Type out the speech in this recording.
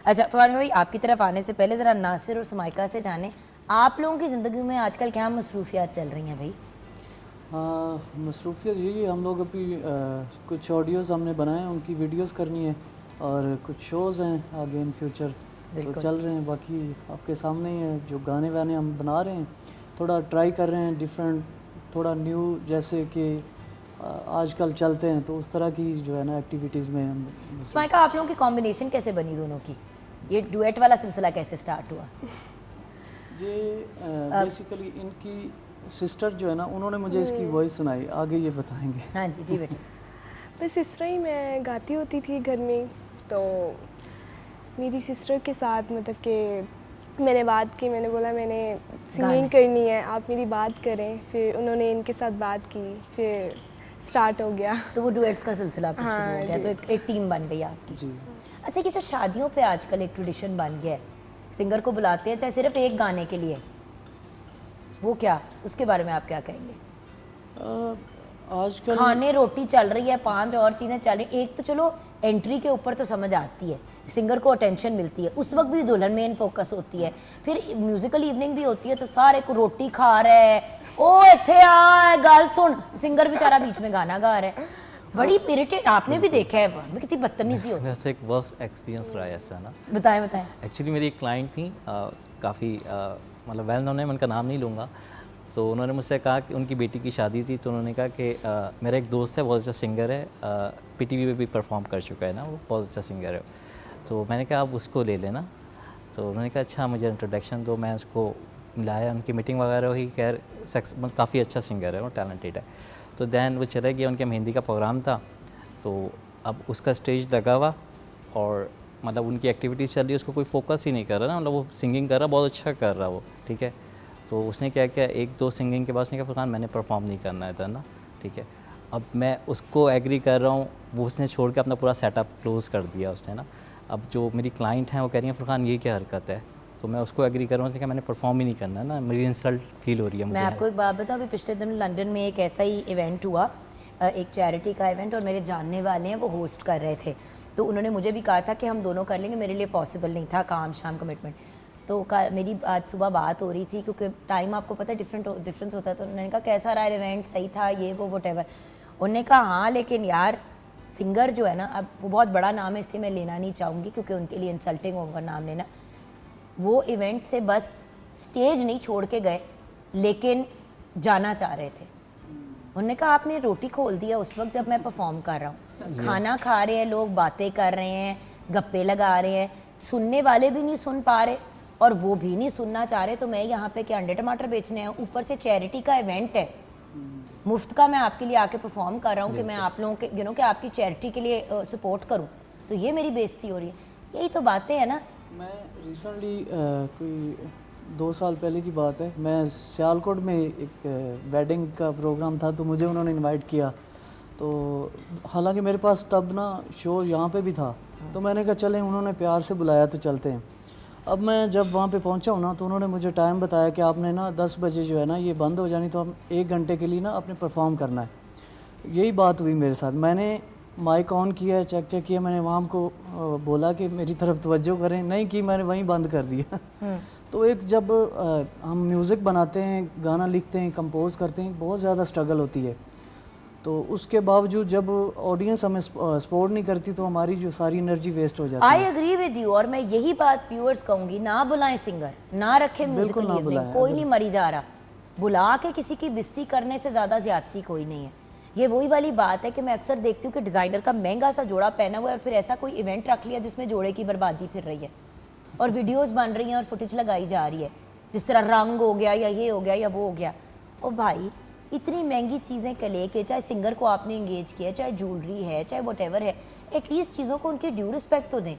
अच्छा फरहान भाई, आपकी तरफ आने से पहले ज़रा नासिर और सुमाइका से जाने, आप लोगों की ज़िंदगी में आजकल क्या मसरूफियात चल रही हैं भाई? हाँ, मसरूफियत यही है। हम लोग अभी कुछ ऑडियोज़ हमने बनाए हैं, उनकी वीडियोस करनी है और कुछ शोज़ हैं आगे इन फ्यूचर तो चल रहे हैं। बाकी आपके सामने ही है, जो गाने वाने हम बना रहे हैं, थोड़ा ट्राई कर रहे हैं डिफरेंट, थोड़ा न्यू, जैसे कि आजकल चलते हैं, तो उस तरह की जो है ना एक्टिविटीज़ में हम। सुमाइका, आप लोगों की कॉम्बिनेशन कैसे बनी दोनों की? ये डुएट वाला सिलसिला कैसे स्टार्ट हुआ? ये बेसिकली इनकी सिस्टर जो है ना, उन्होंने मुझे इसकी वॉइस सुनाई, आगे ये बताएंगे। हाँ जी जी बेटे। बस इस तरह ही मैं गाती होती थी घर में, तो मेरी सिस्टर के साथ मतलब कि मैंने बात की, मैंने बोला मैंने सिंगिंग करनी है, आप मेरी बात करें। फिर उन्होंने इनके साथ बात की, फिर स्टार्ट हो गया। तो वो डुएट्स का सिलसिला फिर शुरू हो गया, तो एक टीम बन गई आपकी। जी। अच्छा, ये जो शादियों पे आजकल एक ट्रेडिशन बन गया है, सिंगर को बुलाते हैं चाहे सिर्फ एक गाने के लिए, वो क्या, उसके बारे में आप क्या कहेंगे? आजकल खाने रोटी चल रही है, 5 और चीज़ें चल रही। एक तो चलो एंट्री के ऊपर तो समझ आती है, सिंगर को अटेंशन मिलती है, उस वक्त भी दुल्हन मेन फोकस होती है। फिर म्यूजिकल इवनिंग भी होती है, तो सारे को रोटी खा रहे हैं, ओ इत्थे आ गाल सुन, सिंगर बेचारा बीच में गाना गा रहा है। बड़ी इरिटेट, आपने भी देखा है में कितनी बदतमीजी होती है। वैसे एक वर्स्ट एक्सपीरियंस रहा है ऐसा ना। बताएं बताएं। एक्चुअली मेरी एक क्लाइंट थी, काफ़ी मतलब वेल नोन है, मैं उनका नाम नहीं लूँगा। तो उन्होंने मुझसे कहा कि उनकी बेटी की शादी थी, तो उन्होंने कहा कि मेरा एक दोस्त है, बहुत अच्छा सिंगर है, पीटीवी पे भी परफॉर्म कर चुका है ना, वो बहुत अच्छा सिंगर है। तो मैंने कहा आप उसको ले लेना। तो उन्होंने कहा अच्छा मुझे इंट्रोडक्शन दो। मैं उसको लाया, उनकी मीटिंग वगैरह हुई, खैर काफ़ी अच्छा सिंगर है, वो टैलेंटेड है। तो दैन वो चले गए, उनके मेहंदी का प्रोग्राम था, तो अब उसका स्टेज लगा हुआ और मतलब उनकी एक्टिविटीज़ चल रही है, उसको कोई फोकस ही नहीं कर रहा ना, मतलब वो सिंगिंग कर रहा, बहुत अच्छा कर रहा वो, ठीक है। तो उसने क्या किया, एक दो सिंगिंग के बाद उसने कहा फरहान मैंने परफॉर्म नहीं करना है था ना, ठीक है। अब मैं उसको एग्री कर रहा हूँ, वो उसने छोड़ के अपना पूरा सेटअप क्लोज़ कर दिया उसने ना। अब जो मेरी क्लाइंट हैं वो कह रही हैं फरहान ये क्या हरकत है, तो मैं उसको एग्री कर रहा हूँ कि मैंने परफॉर्म ही नहीं करना है ना, मेरी इंसल्ट फील हो रही है मुझे। मैं आपको एक बात बताऊँ, अभी पिछले दिनों लंदन में एक ऐसा ही इवेंट हुआ, एक चैरिटी का इवेंट, और मेरे जानने वाले हैं वो होस्ट कर रहे थे। तो उन्होंने मुझे भी कहा था कि हम दोनों कर लेंगे, मेरे लिए पॉसिबल नहीं था, काम शाम कमिटमेंट। तो मेरी आज सुबह बात हो रही थी, क्योंकि टाइम आपको पता है डिफरेंस होता है। तो उन्होंने कहा कैसा रहा इवेंट, सही था, ये वो वटेवर। उन्होंने कहा हाँ, लेकिन यार सिंगर जो है ना, अब वो बहुत बड़ा नाम है इसलिए मैं लेना नहीं चाहूँगी, क्योंकि उनके लिए इंसल्टिंग होगा नाम लेना। वो इवेंट से बस स्टेज नहीं छोड़ के गए, लेकिन जाना चाह रहे थे। उन्होंने कहा आपने रोटी खोल दिया उस वक्त जब मैं परफॉर्म कर रहा हूँ, खाना खा रहे हैं लोग, बातें कर रहे हैं, गप्पे लगा रहे हैं, सुनने वाले भी नहीं सुन पा रहे और वो भी नहीं सुनना चाह रहे। तो मैं यहाँ पे क्या अंडे टमाटर बेचने हैं? ऊपर से चैरिटी का इवेंट है, मुफ्त का मैं आपके लिए आके परफॉर्म कर रहा हूँ कि मैं आप लोगों के कि आपकी चैरिटी के लिए सपोर्ट करूँ, तो ये मेरी बेइज्जती हो रही है। यही तो बातें हैं ना। मैं रिसेंटली कोई 2 साल पहले की बात है, मैं सियालकोट में एक वेडिंग का प्रोग्राम था, तो मुझे उन्होंने इनवाइट किया। तो हालांकि मेरे पास तब ना शो यहाँ पे भी था, तो मैंने कहा चलें, उन्होंने प्यार से बुलाया तो चलते हैं। अब मैं जब वहाँ पे पहुँचा हूँ ना, तो उन्होंने मुझे टाइम बताया कि आपने ना 10 बजे जो है ना ये बंद हो जानी, तो हम 1 घंटे के लिए ना आपने परफॉर्म करना है। यही बात हुई मेरे साथ। मैंने माइक ऑन किया, चेक किया, मैंने वहाँ को बोला कि मेरी तरफ तवज्जो करें, नहीं की, मैंने वहीं बंद कर दिया। तो एक जब हम म्यूज़िक बनाते हैं, गाना लिखते हैं, कंपोज करते हैं, बहुत ज़्यादा स्ट्रगल होती है। तो उसके बावजूद जब ऑडियंस हमें सपोर्ट नहीं करती, तो हमारी जो सारी एनर्जी वेस्ट हो जाती है। आई एग्री विद यू, और मैं यही बात व्यूअर्स कहूँगी, ना बुलाएं सिंगर, ना रखें म्यूजिकल इवनिंग, कोई नहीं मरी जा रहा। बुला के किसी की बेइज्जती करने से ज़्यादा ज्यादती कोई नहीं है। ये वही वाली बात है कि मैं अक्सर देखती हूँ कि डिज़ाइनर का महंगा सा जोड़ा पहना हुआ है और फिर ऐसा कोई इवेंट रख लिया जिसमें जोड़े की बर्बादी फिर रही है, और वीडियोस बन रही हैं और फुटेज लगाई जा रही है, जिस तरह रंग हो गया या ये हो गया या वो हो गया। ओ भाई, इतनी महंगी चीज़ें के लेके, चाहे सिंगर को आपने इंगेज किया, चाहे ज्वेलरी है, चाहे वटेवर है, एटलीस्ट चीज़ों को उनकी ड्यू रिस्पेक्ट तो दें।